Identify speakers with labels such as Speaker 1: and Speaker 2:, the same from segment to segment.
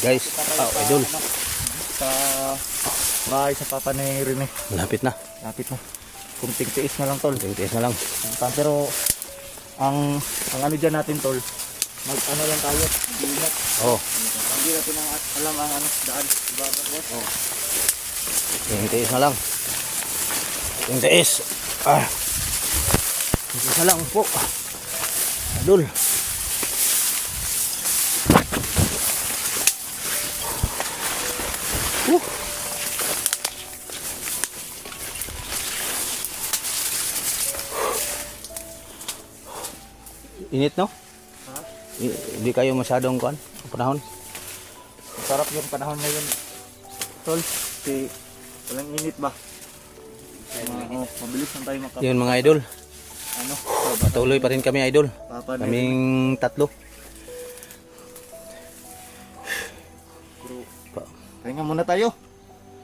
Speaker 1: Guys, idol.
Speaker 2: Sa bahay sa papa ni Rene.
Speaker 1: Malapit na.
Speaker 2: Lapit na. Kunting tiis na lang tol.
Speaker 1: Tiis na lang.
Speaker 2: Pero ang ano dyan natin tol, ano lang tayo, ingat.
Speaker 1: Oh,
Speaker 2: Hindi natin alam ang ano, daan. Diba? Oh.
Speaker 1: tiis na lang. Tiis. Ah. Tiis na lang po. Idol. Init no?
Speaker 2: Ha?
Speaker 1: Hindi kayo masyadong kuan panahon.
Speaker 2: Sarap yung panahon ngayon. Tol, kasi walang init ba? Oh, mabilis lang tayo
Speaker 1: Yun mga idol.
Speaker 2: ano,
Speaker 1: Patuloy pa rin kami idol.
Speaker 2: papa ni
Speaker 1: Kaming tatlo.
Speaker 2: Pahinga muna tayo.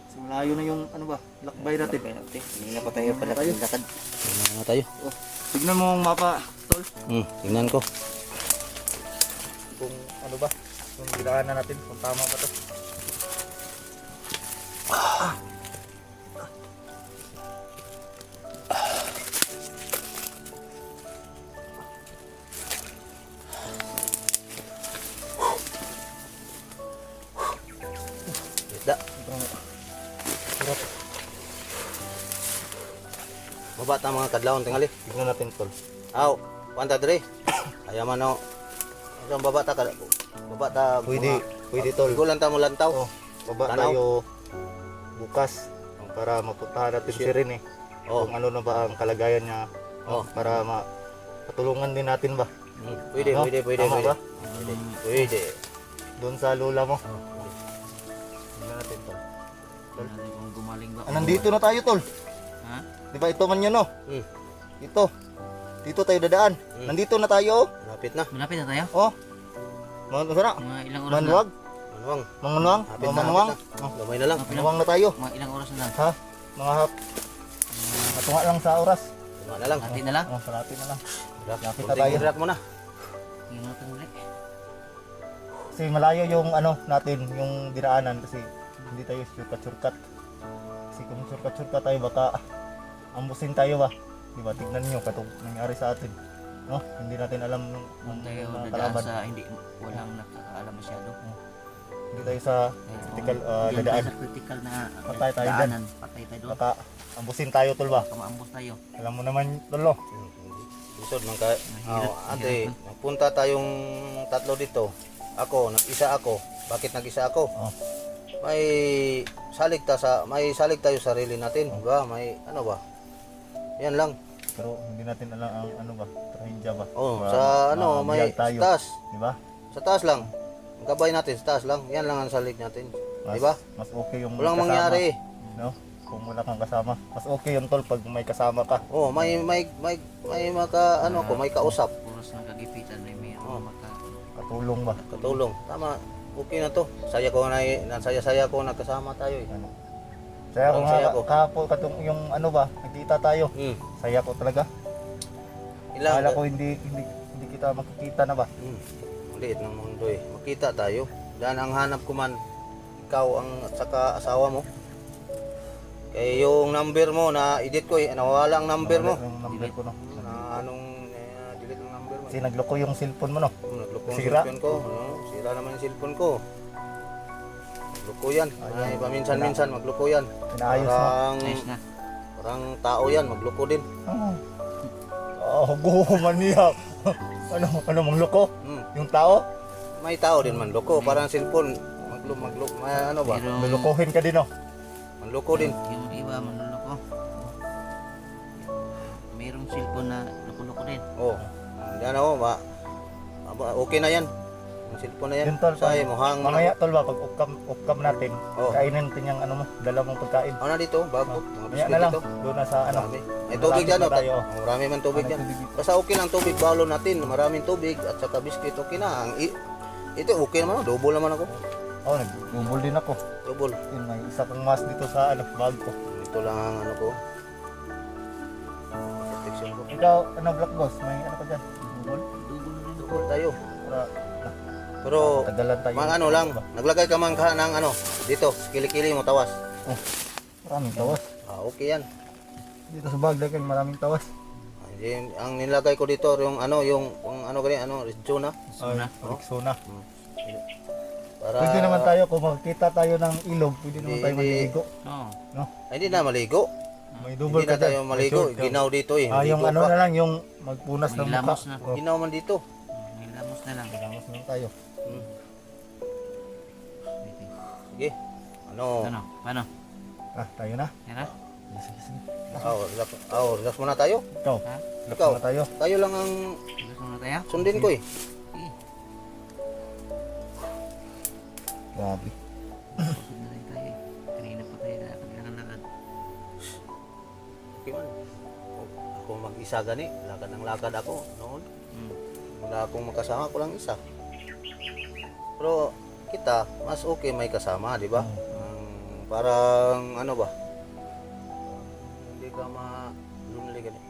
Speaker 2: Kasi malayo na yung ano ba, lakbay natin.
Speaker 3: Hindi na pa tayo pala lakad.
Speaker 1: Tingnan na tayo.
Speaker 2: Oh, tignan mo ang mapa, tol.
Speaker 1: Tingnan ko.
Speaker 2: Kung ano ba, yung dinaanan natin, kung tama ba to.
Speaker 1: Isda.
Speaker 2: Hirap.
Speaker 1: Baba ta mga kadlawon tingali.
Speaker 2: Tignan natin, tol.
Speaker 1: Aw, panta dre. Ayaman no. Ang baba ta kada. Baba ta.
Speaker 2: Pwede tol.
Speaker 1: Gulan ta mo lantaw.
Speaker 2: Oh, baba
Speaker 1: Tanaw.
Speaker 2: tayo bukas para mapuntahan natin si Rene.
Speaker 1: Oh.
Speaker 2: Kung ano na ba ang kalagayan niya.
Speaker 1: Oh.
Speaker 2: Para patulungan din natin ba.
Speaker 1: Pwede,
Speaker 2: Ano?
Speaker 1: pwede.
Speaker 2: Tama ba?
Speaker 1: Pwede.
Speaker 2: Doon sa lula mo. Tignan natin, tol.
Speaker 3: Kung gumaling ba?
Speaker 2: Nandito na tayo, tol.
Speaker 3: Ha?
Speaker 2: Di ba ito man yun, no?
Speaker 1: Hmm.
Speaker 2: Ito. Dito tayo dadaan. Nandito na tayo.
Speaker 1: Lapit na.
Speaker 3: Malapit na tayo?
Speaker 2: Oh. Masarap.
Speaker 3: Mga ilang oras
Speaker 2: Manuwag.
Speaker 1: Manuwang.
Speaker 2: Mangunuang.
Speaker 1: Lapit na.
Speaker 2: Manuwang.
Speaker 1: Lapit na.
Speaker 2: Oh.
Speaker 1: Gamay na lang.
Speaker 2: Manuwang na tayo.
Speaker 3: Mga ilang oras na lang?
Speaker 2: Ha? Mga matunga lang sa oras.
Speaker 1: Tama na lang.
Speaker 3: Hati na lang?
Speaker 2: Oh, salapit na lang. Lapit na
Speaker 1: Kunting
Speaker 2: tayo.
Speaker 1: hirat mo na.
Speaker 3: Hindi mo ito ulit.
Speaker 2: Kasi malayo yung ano natin, yung dinaanan kasi hindi tayo surkat-surkat. Kasi kung surkat-surkat tayo baka ambusin tayo ba? Di ba? Tignan nyo katong nangyari sa atin. No? Hindi natin alam nung
Speaker 3: Kung tayo
Speaker 2: mga
Speaker 3: dadaan
Speaker 2: kalaban.
Speaker 3: sa hindi, walang nakakaalam masyado.
Speaker 2: Hindi tayo sa critical
Speaker 3: Diyan
Speaker 2: dadaan.
Speaker 3: tayo sa critical na
Speaker 2: Patay tayo
Speaker 3: daanan. Patay tayo doon.
Speaker 2: Baka ambusin tayo tol ba?
Speaker 3: Baka maambos tayo.
Speaker 2: Alam mo naman lolo.
Speaker 1: Isod man ka. Ate, nagpunta tayong tatlo dito. Ako, nag-isa ako. Bakit nag-isa ako?
Speaker 2: Oh.
Speaker 1: May salig tayo sa sarili natin, ba? May ano ba? Yan lang.
Speaker 2: Pero hindi natin alam ang ano ba, trahedya ba?
Speaker 1: Oh,
Speaker 2: Baka
Speaker 1: sa ano, may
Speaker 2: mabiyag tayo.
Speaker 1: sa taas.
Speaker 2: Di ba?
Speaker 1: Sa taas lang. Ang gabay natin sa taas lang. Yan lang ang salig natin. Di ba?
Speaker 2: Mas okay yung
Speaker 1: Walang
Speaker 2: kasama,
Speaker 1: mangyari.
Speaker 2: no? Kung wala kang kasama. Mas okay yun tol pag may kasama ka.
Speaker 1: Oh, may maka ano ko, may kausap,
Speaker 3: Puros ng kagipitan ay
Speaker 1: Oh.
Speaker 3: mayroon maka...
Speaker 2: Katulong ba?
Speaker 1: katulong. Tama. Okay na to. Saya ko nagkasama tayo eh.
Speaker 2: Ano? Saya ko
Speaker 1: Ang saya
Speaker 2: nga
Speaker 1: ko.
Speaker 2: kahapon katong yung ano ba, nagkita tayo.
Speaker 1: Hmm.
Speaker 2: Saya ko talaga.
Speaker 1: Ilang
Speaker 2: Akala ko hindi kita makikita na ba?
Speaker 1: Maliit ng mundo eh. Makita tayo. Dahil ang hanap ko man, ikaw ang at saka asawa mo. Kaya yung number mo na edit ko eh, nawala ang number mo.
Speaker 2: Yung number ko no.
Speaker 1: Na anong delete ang number mo.
Speaker 2: Kasi nagloko yung cellphone mo no.
Speaker 1: Nagloko yung
Speaker 2: Sira.
Speaker 1: cellphone ko. Sira naman yung cellphone ko. Magloko yan. Ay, paminsan-minsan magloko yan.
Speaker 2: Inaayos mo.
Speaker 3: Ayos na.
Speaker 1: Parang tao yan, magloko din.
Speaker 2: Oh, guman niya. ano mangloko? Yung tao?
Speaker 1: May tao din man loko, parang cellphone. Ano ba?
Speaker 3: Pero
Speaker 2: Lulukuhin ka din no.
Speaker 1: Manloko din.
Speaker 3: yung iba manluloko. Mayroong cellphone na loko-loko din.
Speaker 1: Oh. Yan ako, okay na yan. Ang cellphone na yan.
Speaker 2: Yun tol,
Speaker 1: Say, muhang
Speaker 2: mamaya tol ba pag ukam natin,
Speaker 1: Oh.
Speaker 2: kainin natin yung ano mo, dala mong pagkain.
Speaker 1: Ano na dito, bago. Mga
Speaker 2: Mamaya
Speaker 1: biskuit
Speaker 2: na lang,
Speaker 1: dito.
Speaker 2: doon na sa ano.
Speaker 1: Marami. May tubig
Speaker 2: Malapit
Speaker 1: dyan,
Speaker 2: na
Speaker 1: oh.
Speaker 2: tayo.
Speaker 1: Marami man tubig
Speaker 2: Ano,
Speaker 1: yan.
Speaker 2: tubig dito.
Speaker 1: Basta okay lang tubig, balo natin. Maraming tubig at saka biskuit, okay na. Ito, okay naman, double naman ako.
Speaker 2: Oh, nagbubol din ako.
Speaker 1: Double.
Speaker 2: Yun, may isa pang mas dito sa ano, bag ko.
Speaker 1: Ito lang ang ano ko. Protection ko.
Speaker 2: Ikaw, ano Black Boss, may ano ka dyan? Bubol?
Speaker 3: Double din.
Speaker 1: Double tayo.
Speaker 2: Para,
Speaker 1: Pero
Speaker 2: Tagalan tayo.
Speaker 1: mga ano lang, naglagay ka man ka ng ano, dito, kili-kili mo tawas.
Speaker 2: Oh, maraming tawas.
Speaker 1: Okay yan.
Speaker 2: Dito sa Bagdagan maraming tawas.
Speaker 1: Ang nilagay ko dito yung ano ganyan, Rexona.
Speaker 2: Ay, Rexona.
Speaker 1: Para
Speaker 2: Pwede naman tayo kung makikita tayo ng ilog, pwede naman tayo
Speaker 1: Hindi.
Speaker 2: maligo.
Speaker 3: Oo.
Speaker 2: No?
Speaker 1: Ay, hindi na maligo.
Speaker 2: May double
Speaker 1: Hindi na
Speaker 2: ka
Speaker 1: tayo
Speaker 2: dyan.
Speaker 1: maligo,
Speaker 2: May short ka.
Speaker 1: ginaw dito eh.
Speaker 2: Yung
Speaker 1: Maligo
Speaker 2: ano
Speaker 1: pa.
Speaker 2: na lang, yung magpunas ng
Speaker 3: May
Speaker 2: mukha.
Speaker 3: lamos na.
Speaker 2: Oh,
Speaker 1: Ginaw man dito.
Speaker 3: May lamos na lang.
Speaker 2: Lamos na lang tayo.
Speaker 1: Hmm. Sige. Ano?
Speaker 3: Ano? Paano?
Speaker 2: Tayo na.
Speaker 3: Tara?
Speaker 2: Sige, sige.
Speaker 1: Relax muna tayo.
Speaker 2: Ikaw,
Speaker 3: Ha?
Speaker 2: relax
Speaker 1: Ikaw.
Speaker 2: na tayo.
Speaker 1: Tayo lang ang
Speaker 3: Gusto mo na tayo?
Speaker 1: sundin ko eh.
Speaker 3: Sige.
Speaker 2: Grabe.
Speaker 3: Kusog na rin tayo eh. Kanina pa tayo lakad.
Speaker 1: Okay man. Ako mag-isa gani, lakad ng lakad ako noon.
Speaker 3: Hmm.
Speaker 1: Wala akong makasama, ko lang isa. Pero kita, mas okay may kasama, di ba? Parang ano ba? Hindi ka ma-lonely gani.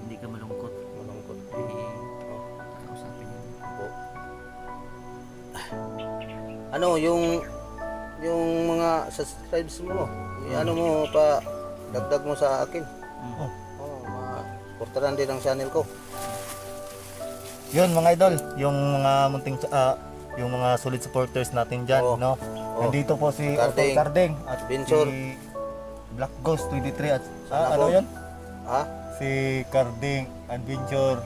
Speaker 3: Hindi ka malungkot.
Speaker 1: Malungkot.
Speaker 3: Eh, kausapin mo.
Speaker 1: Opo. Ano yung mga subscribes mo, ano mo pa dagdag mo sa akin.
Speaker 3: Hmm.
Speaker 1: Portaran din ang channel ko.
Speaker 2: Yun mga idol, yung mga yung mga solid supporters natin dyan,
Speaker 1: Oo.
Speaker 2: no? Nandito po si
Speaker 1: Carding.
Speaker 2: Otto Carding at
Speaker 1: Vincor.
Speaker 2: si Black Ghost 23 at
Speaker 1: Sana
Speaker 2: ano
Speaker 1: po.
Speaker 2: yun?
Speaker 1: Ha?
Speaker 2: Si Carding Adventure.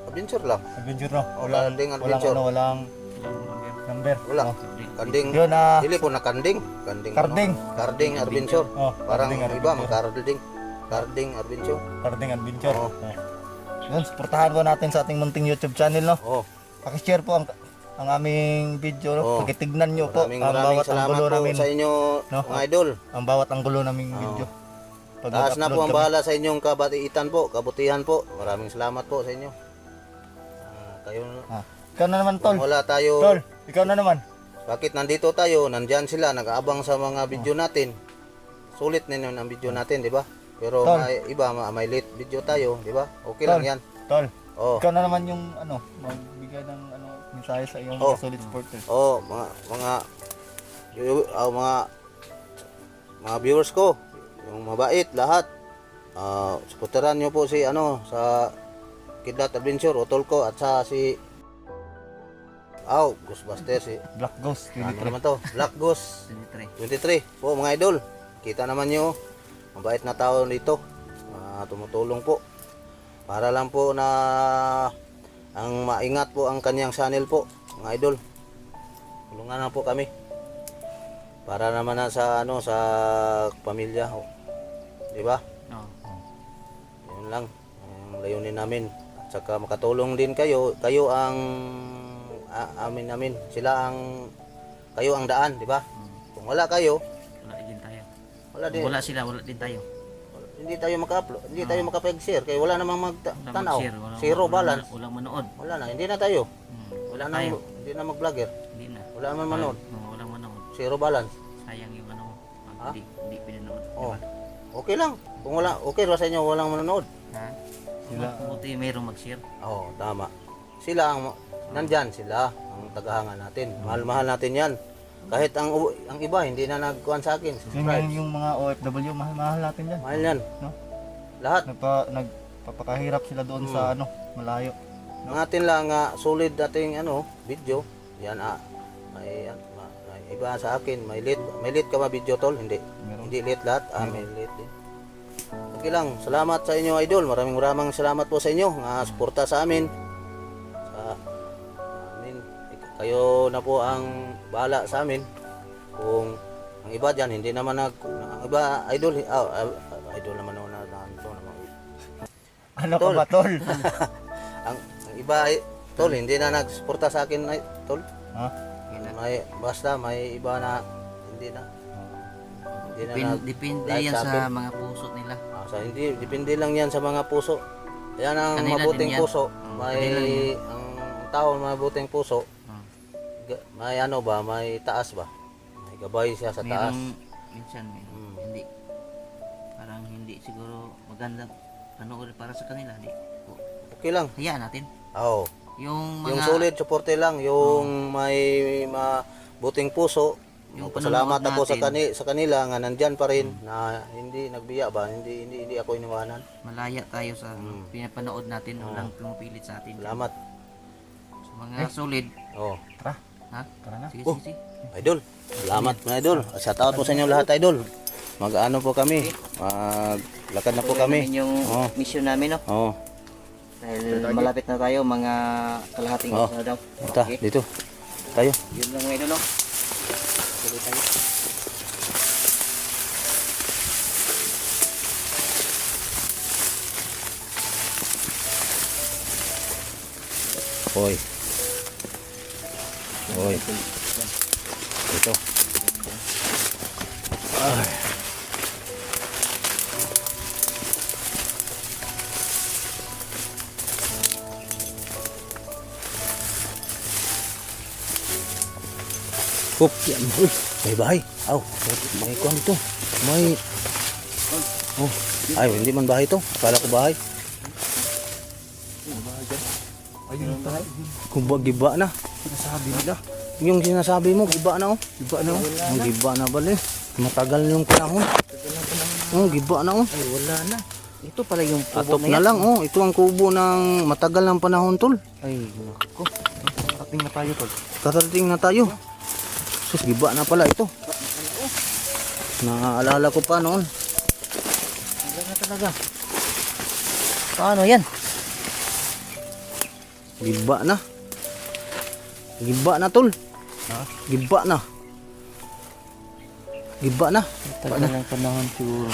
Speaker 1: Adventure lang.
Speaker 2: Adventure no?
Speaker 1: Oh, Carding Adventure.
Speaker 2: Walang
Speaker 3: Ilang number?
Speaker 2: number.
Speaker 1: Wala.
Speaker 2: No?
Speaker 1: Kanding.
Speaker 2: Yun
Speaker 1: Dili po na kanding. Kanding.
Speaker 2: Carding.
Speaker 1: Ano? Karding Adventure.
Speaker 2: Oh,
Speaker 1: Parang
Speaker 2: Carding
Speaker 1: iba,
Speaker 2: Adventure.
Speaker 1: magkarding. Karding Adventure.
Speaker 2: Carding Adventure.
Speaker 1: Oo.
Speaker 2: Oh. Yun, supportahan po natin sa ating munting YouTube channel, no?
Speaker 1: Oh,
Speaker 2: Paki-share po ang aming video, no?
Speaker 1: Oo.
Speaker 2: Pakitignan nyo po
Speaker 1: maraming
Speaker 2: ang bawat
Speaker 1: salamat
Speaker 2: anggulo
Speaker 1: po
Speaker 2: namin.
Speaker 1: sa inyo,
Speaker 2: No?
Speaker 1: mga idol.
Speaker 2: Ang bawat anggulo naming
Speaker 1: Oo.
Speaker 2: video. Pag
Speaker 1: Taas na
Speaker 2: mag-upload
Speaker 1: po ang
Speaker 2: kami.
Speaker 1: bahala sa inyong kabatiitan po, kabutihan po. Maraming salamat po sa inyo. Kayo,
Speaker 2: Ikaw na naman, Tol.
Speaker 1: kung wala tayo,
Speaker 2: Tol, ikaw na naman.
Speaker 1: bakit nandito tayo, nandyan sila, nag-aabang sa mga video natin. Sulit na yun ang video natin, di ba? Pero
Speaker 2: Tol.
Speaker 1: may iba, may late video tayo, di ba? Okay
Speaker 2: Tol.
Speaker 1: lang yan.
Speaker 2: Tol,
Speaker 1: Oh,
Speaker 2: ikaw na naman yung magbigay ng mensahe sa iyong
Speaker 1: Oh.
Speaker 2: mga solid supporters.
Speaker 1: oh, mga viewers ko, yung mabait lahat. Supportaran nyo po si sa Kidlat Adventure, Utol ko at sa si Ghostbusters, si
Speaker 2: Black Ghost
Speaker 1: ano
Speaker 2: 23.
Speaker 1: naman to? Black Ghost
Speaker 3: 23.
Speaker 1: 23 po mga idol. Kita naman nyo, mabait na tao dito. Tumutulong po. Para lang po na ang maingat po ang kanyang channel po, mga idol. Tulungan na po kami. Para naman na sa sa pamilya, di ba?
Speaker 3: Oo.
Speaker 1: Yun lang ang layunin namin. At saka makatulong din kayo ang amin. Kayo ang daan, di ba? Kung wala kayo,
Speaker 3: Wala din tayo.
Speaker 1: wala din.
Speaker 3: Wala sila, wala din tayo.
Speaker 1: Hindi tayo maka-upload, hindi tayo makapag-share kaya wala namang
Speaker 3: Wala
Speaker 1: magtanaw.
Speaker 3: mag-share,
Speaker 1: Zero balance.
Speaker 3: Walang manood.
Speaker 1: Wala na, hindi na tayo.
Speaker 3: Wala
Speaker 1: Wala
Speaker 3: tayo.
Speaker 1: na, hindi na mag-vlogger.
Speaker 3: Hindi na.
Speaker 1: Wala naman manood.
Speaker 3: Oo, walang manood.
Speaker 1: Zero balance.
Speaker 3: Sayang yung ano mo.
Speaker 1: Ha?
Speaker 3: Pag hindi pinanood.
Speaker 1: Oh.
Speaker 3: Diba?
Speaker 1: Okay lang. Kung wala, okay ra sa inyo walang manonood.
Speaker 3: Ha?
Speaker 2: Sila.
Speaker 3: Buti mayroong mag-share.
Speaker 1: Oo, tama. Sila ang nandyan sila ang tagahanga natin. Mahal-mahal natin 'yan. Kahit ang iba hindi na nagkuhan sa akin.
Speaker 2: Yung,
Speaker 1: Subscribe.
Speaker 2: yung mga OFW, mahal-mahal natin yan.
Speaker 1: Mahal 'yan.
Speaker 2: No?
Speaker 1: Lahat.
Speaker 2: Nagpapakahirap sila doon sa malayo.
Speaker 1: Ang atin lang solid dating video. Yan may iba sa akin, may late ka ba video tol? Hindi.
Speaker 2: Meron.
Speaker 1: Hindi late lahat. May late din. Okay lang. Salamat sa inyo idol. Maraming salamat po sa inyo nga suporta sa amin. Kayo na po ang bahala sa amin. Kung ang iba diyan hindi naman ang iba idol idol naman na
Speaker 2: Ano ka
Speaker 1: Tol.
Speaker 2: ba, Tol?
Speaker 1: ang iba tol hindi na nagsuporta sa akin tol.
Speaker 2: Ha?
Speaker 1: May iba na hindi na
Speaker 3: Depende
Speaker 1: like
Speaker 3: yan
Speaker 1: sa
Speaker 3: sa
Speaker 1: akin.
Speaker 3: mga puso nila.
Speaker 1: hindi depende lang yan sa mga puso. Yan ang
Speaker 3: Kanila
Speaker 1: mabuting
Speaker 3: din yan.
Speaker 1: puso.
Speaker 3: Kanila din
Speaker 1: Ang tao mabuting puso.
Speaker 3: Hmm.
Speaker 1: May may taas ba? May gabay siya sa taas.
Speaker 3: Minsan
Speaker 1: Hmm.
Speaker 3: hindi. Parang hindi siguro maganda panoorin para sa kanila. Di.
Speaker 1: Okay lang.
Speaker 3: Hayaan natin.
Speaker 1: Oo.
Speaker 3: Yung
Speaker 1: Yung
Speaker 3: mga
Speaker 1: solid, suporte lang. Yung may mabuting puso.
Speaker 3: Yung
Speaker 1: Pasalamat
Speaker 3: panonood
Speaker 1: ako
Speaker 3: natin.
Speaker 1: sa kanila nga nandyan pa rin na hindi nagbiya ba, hindi ako iniwanan.
Speaker 3: malaya tayo sa pinapanood natin, walang pumupilit sa atin.
Speaker 1: Salamat.
Speaker 3: Sa mga solid.
Speaker 1: Oh,
Speaker 2: Tara,
Speaker 3: Ha?
Speaker 2: tara na.
Speaker 3: Sige,
Speaker 1: Oh.
Speaker 3: sige, sige.
Speaker 1: idol. Salamat mga idol. Shout out po sa inyo lahat idol. Mag-ano po kami. Maglakad na po
Speaker 3: Tuloy
Speaker 1: kami.
Speaker 3: namin yung
Speaker 1: Oh.
Speaker 3: mission namin, no?
Speaker 1: Oh,
Speaker 3: Dahil malapit na tayo, mga kalahating
Speaker 1: Oh.
Speaker 3: oras na daw.
Speaker 1: ito, dito. Tayo.
Speaker 3: Yun lang mga idol, no? Tuloy tayo.
Speaker 1: Hoy. Hoy. Ito. Ay. Hup, yan. Uy, may bahay. Aw, may kuwan dito. May... Oh, ay, hindi man bahay to. Akala ko bahay.
Speaker 2: Ayun tayo.
Speaker 1: Kumba, giba na.
Speaker 2: Sinasabi nila.
Speaker 1: Yung sinasabi mo, giba na oh.
Speaker 2: Iba na.
Speaker 1: Ang giba na bali. Matagal yung panahon. Oh, giba na oh.
Speaker 3: Ay, wala na. Ito pala yung kubo
Speaker 1: Atop
Speaker 3: na
Speaker 1: na
Speaker 3: yan.
Speaker 1: lang oh. Ito ang kubo ng matagal ng panahon tol.
Speaker 3: Ay, nako.
Speaker 2: Ating na tayo tol.
Speaker 1: Katarating na tayo. Sus, giba na pala ito. Naaalala ko pa noon.
Speaker 3: Wala na talaga. Paano yan?
Speaker 1: Giba na. Giba na tol.
Speaker 2: Ha?
Speaker 1: Giba na. Giba na.
Speaker 3: Tagal ng panahon siguro.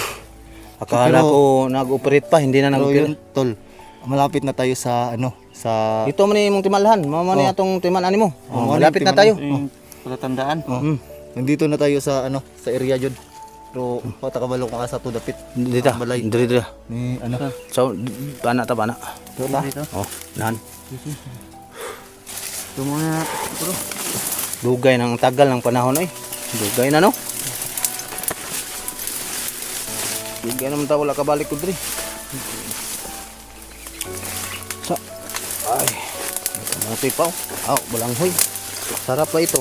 Speaker 1: Akala ko nag-operate pa, hindi na
Speaker 2: Pero
Speaker 1: nag-operate.
Speaker 2: yun tol, malapit na tayo sa ano, sa
Speaker 1: Ito man yung timalhan. Mama na itong timalan mo.
Speaker 2: Oh,
Speaker 1: Malapit na tayo.
Speaker 3: Yung palatandaan.
Speaker 1: Mm.
Speaker 2: nandito na tayo sa ano, sa area jud. Pero patakabalo ka sa to dapit.
Speaker 1: Dito.
Speaker 2: Balay.
Speaker 1: Dito.
Speaker 2: Ni ano,
Speaker 1: So, bana ta bana.
Speaker 2: to na.
Speaker 3: Dito.
Speaker 1: Oh, nan.
Speaker 3: Ito muna. Bro.
Speaker 1: Dugay ng tagal ng panahon ay. Dugay na no. Dugay naman ta wala ka balik ko diri. Sa ay. Kamuti pa. Oh, balanghoy. Sarap pa ito.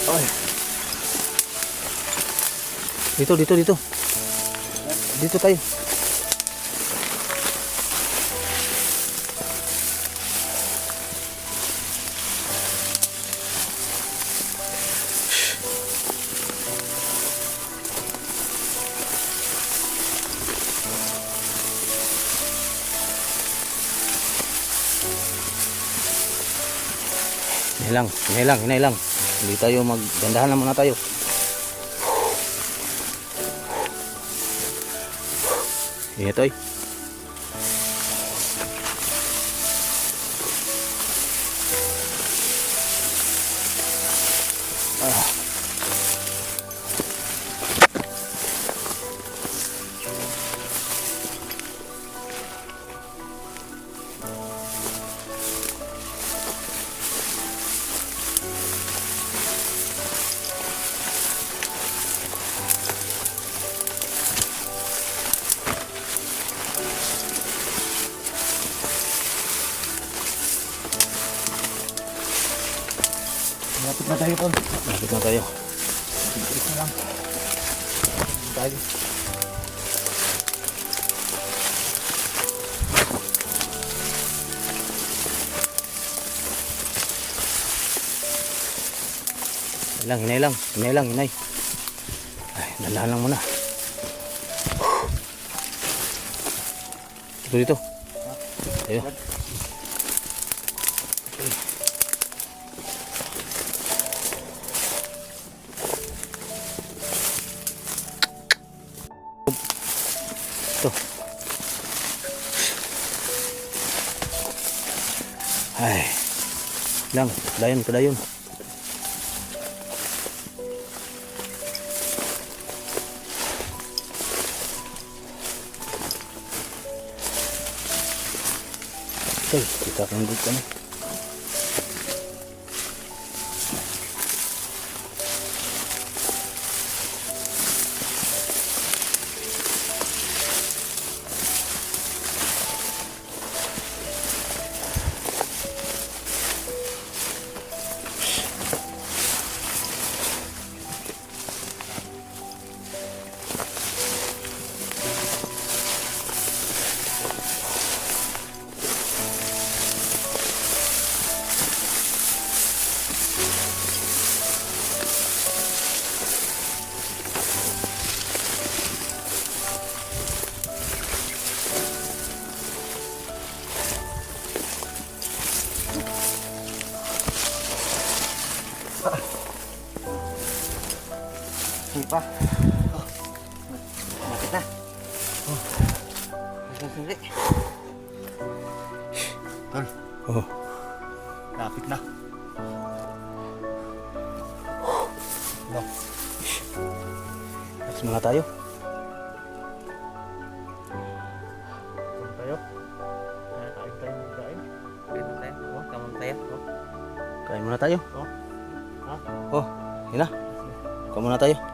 Speaker 1: Ay. Dito. Dito tayo. Hinay lang. Hindi tayo maggandahan lang muna tayo. Ito ay.
Speaker 2: Malapit na tayo tol.
Speaker 1: Lapit na tayo.
Speaker 2: Ito na lang. Tayo.
Speaker 1: Hinay lang. Ay, dalahan lang muna. Dito. Ayo. Ito. Ay. Lang, padayon. Okay, kita kandut kami.
Speaker 3: Sige pa. Bakit na? Sandali.
Speaker 2: Tol,
Speaker 1: Oh.
Speaker 2: lapit na. No.
Speaker 1: Relax muna tayo.
Speaker 2: Kain tayo. Kain tayo ng kain.
Speaker 3: Kain na tayo. Oh, kamon tayo. Oh.
Speaker 1: Kain muna tayo.
Speaker 2: Oh. Ha?
Speaker 1: Oh, yun na. Kain muna tayo.